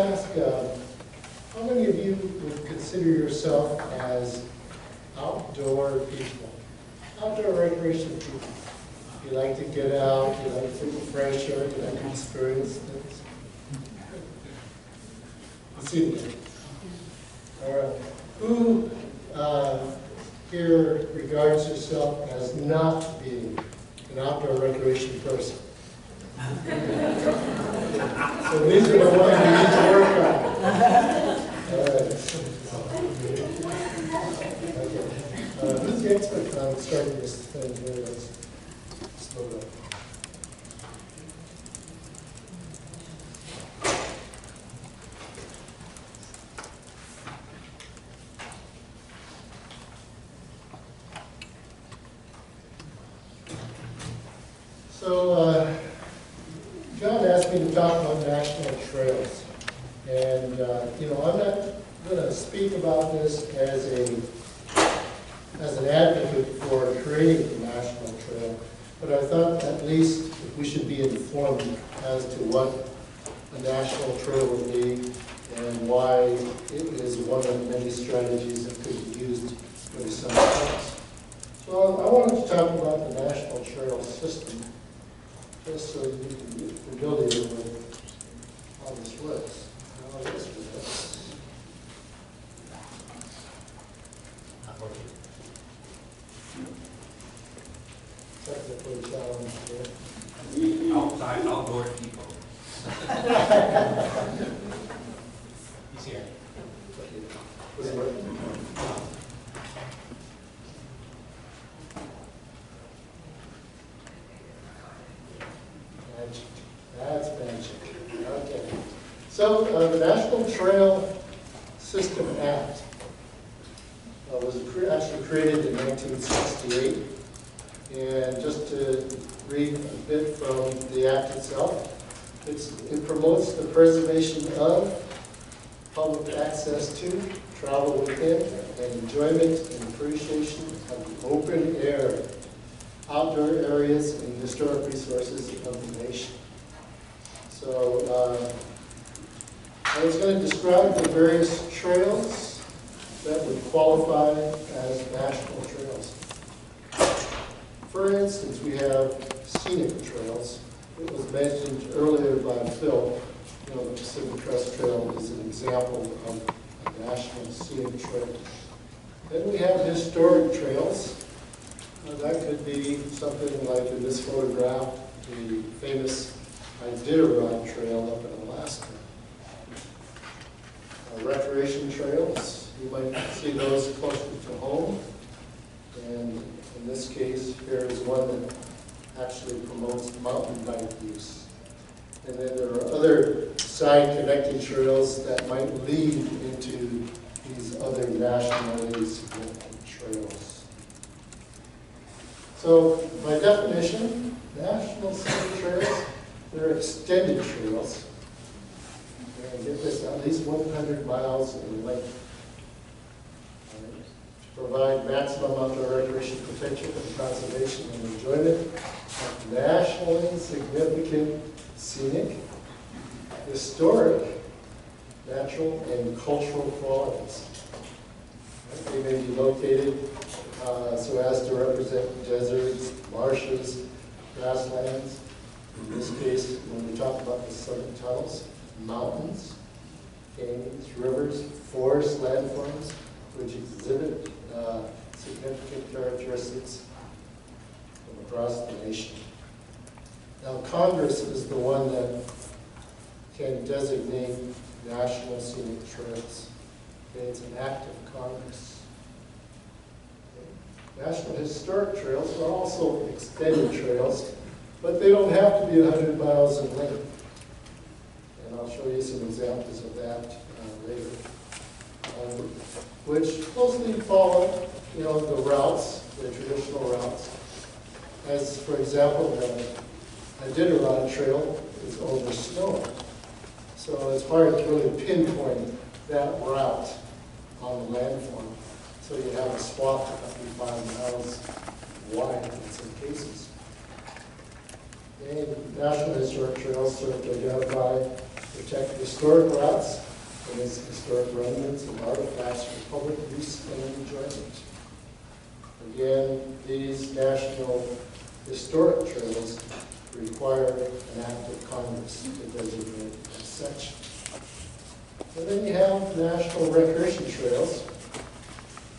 ask, how many of you would consider yourself as outdoor people? Outdoor recreation people. You like to get out, you like to take fresh air, you like to experience things. Let's see again. All right. Who here regards yourself as not being an outdoor recreation person? So these are the ones we need to work on. All right. Okay. Who's the expert on starting this thing here? Let's slow down. So, John asked me to talk about national trails. And, I'm not going to speak about this as an advocate for creating a national trail, but I thought at least we should be informed as to what a national trail would be and why it is one of many strategies that could be used for the summer trails. So I wanted to talk about the national trail system, just so you can be familiar with how this works. How this works. Not working. Technical challenge there. Outside, outdoor people. He's here. Was it working? That's magic. Okay. So the National Trail System Act was actually created in 1968. And just to read a bit from the act itself, it promotes the preservation of, public access to, travel within, and enjoyment and appreciation of the open air, outdoor areas, and historic resources of the nation. So I was going to describe the various trails that would qualify as national trails. For instance, we have scenic trails. It was mentioned earlier by Phil. The Pacific Crest Trail is an example of a national scenic trail. Then we have historic trails. That could be something like in this photograph, the famous Iditarod Trail up in Alaska. Recreation trails, you might see those closer to home. And in this case, here is one that actually promotes mountain bike use. And then there are other side connecting trails that might lead into these other nationally significant trails. So by definition, national scenic trails, they're extended trails. And get this, at least 100 miles in length. To provide maximum outdoor recreation potential and conservation and enjoyment of nationally significant scenic, historic, natural, and cultural qualities. They may be located so as to represent deserts, marshes, grasslands. In this case, when we talk about the southern tunnels, mountains, canyons, rivers, forests, landforms, which exhibit significant characteristics from across the nation. Now, Congress is the one that can designate national scenic trails. Okay, it's an act of Congress. Okay. National historic trails are also extended trails, but they don't have to be 100 miles in length. And I'll show you some examples of that later. Which closely follow, the routes, the traditional routes. As, for example, the Iditarod Trail is over snow. So it's hard to really pinpoint that route on the landform. So you have a swath that can be 5 miles wide in some cases. And National Historic Trails serve to identify protect historic routes and its historic remnants and artifacts for public use and enjoyment. Again, these national historic trails require an act of Congress to designate as such. And then you have national recreation trails.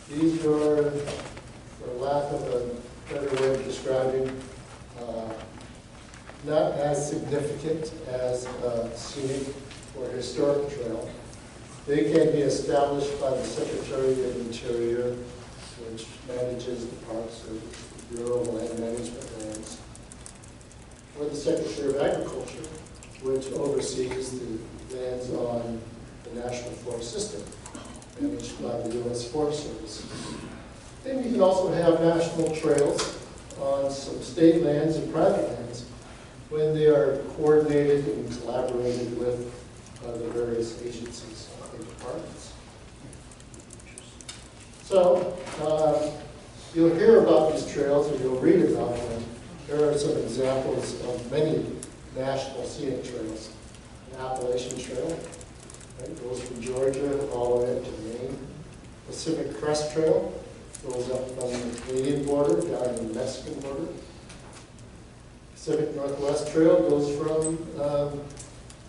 These are, for lack of a better way of describing, not as significant as a scenic or historic trail. They can be established by the Secretary of Interior, which manages the parks or Bureau of Land Management lands, or the Secretary of Agriculture, which oversees the lands on the National Forest System, managed by the U.S. Forest Service. Then you can also have national trails on some state lands and private lands when they are coordinated and collaborated with the various agencies and departments. So, you'll hear about these trails or you'll read about them. There are some examples of many national scenic trails. The Appalachian Trail, right, goes from Georgia all the way up to Maine. Pacific Crest Trail goes up from the Canadian border down to the Mexican border. Pacific Northwest Trail goes from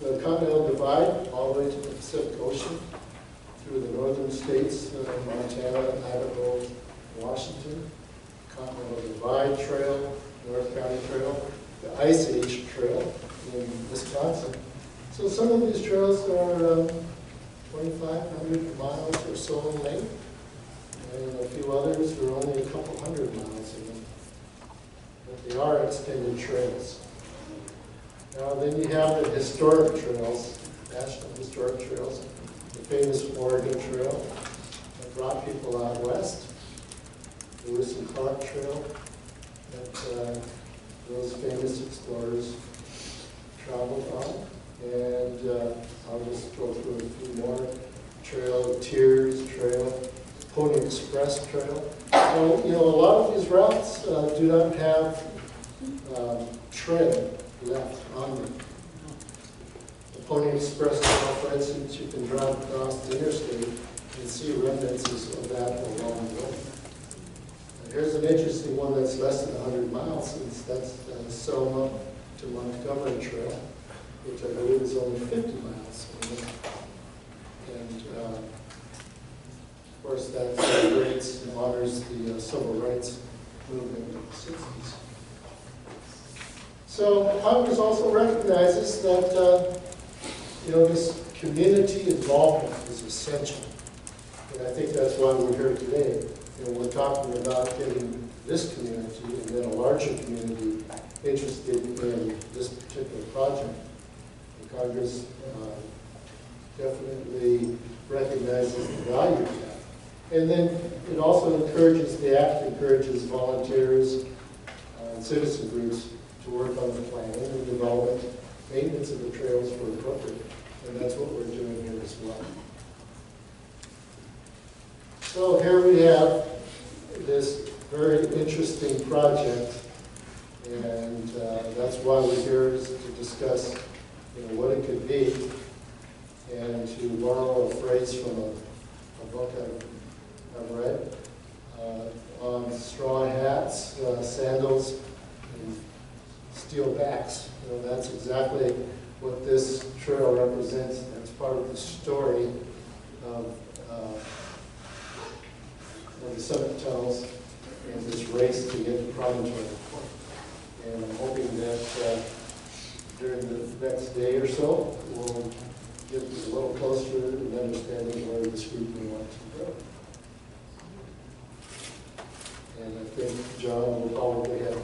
the Continental Divide all the way to the Pacific Ocean through the northern states, Montana, Idaho, Washington. Continental Divide Trail, North County Trail, the Ice Age Trail in Wisconsin. So some of these trails are 2,500 miles or so in length, and a few others are only a couple hundred miles in length. But they are extended trails. Now then you have the historic trails, national historic trails, the famous Oregon Trail that brought people out west, the Lewis and Clark Trail that those famous explorers traveled on. And I'll just go through a few more. Trail, Tears Trail, Pony Express Trail. So, you know, a lot of these routes do not have tread left on them. The Pony Express Trail, for instance, you can drive across the interstate and see remnants of that along the way. Here's an interesting one that's less than 100 miles, since that's Selma to Montgomery Trail, which I believe is only 50 miles. And of course, that celebrates and honors the civil rights movement of the 60s. So Congress also recognizes that you know, this community involvement is essential, and I think that's why we're here today. You know, we're talking about getting this community and then a larger community interested in this particular project. And Congress definitely recognizes the value of that. And then it also encourages, the act encourages volunteers and citizen groups to work on the planning and development, maintenance of the trails where appropriate. And that's what we're doing here as well. So here we have this very interesting project, and that's why we're here, is to discuss, you know, what it could be, and to borrow a phrase from a book I've read on straw hats, sandals, and steel backs. You know, that's exactly what this trail represents. That's part of the story of the Summit Tunnels and this race to get to Promontory. And I'm hoping that during the next day or so, we'll get a little closer to understanding where this group may want to go. And I think John will probably have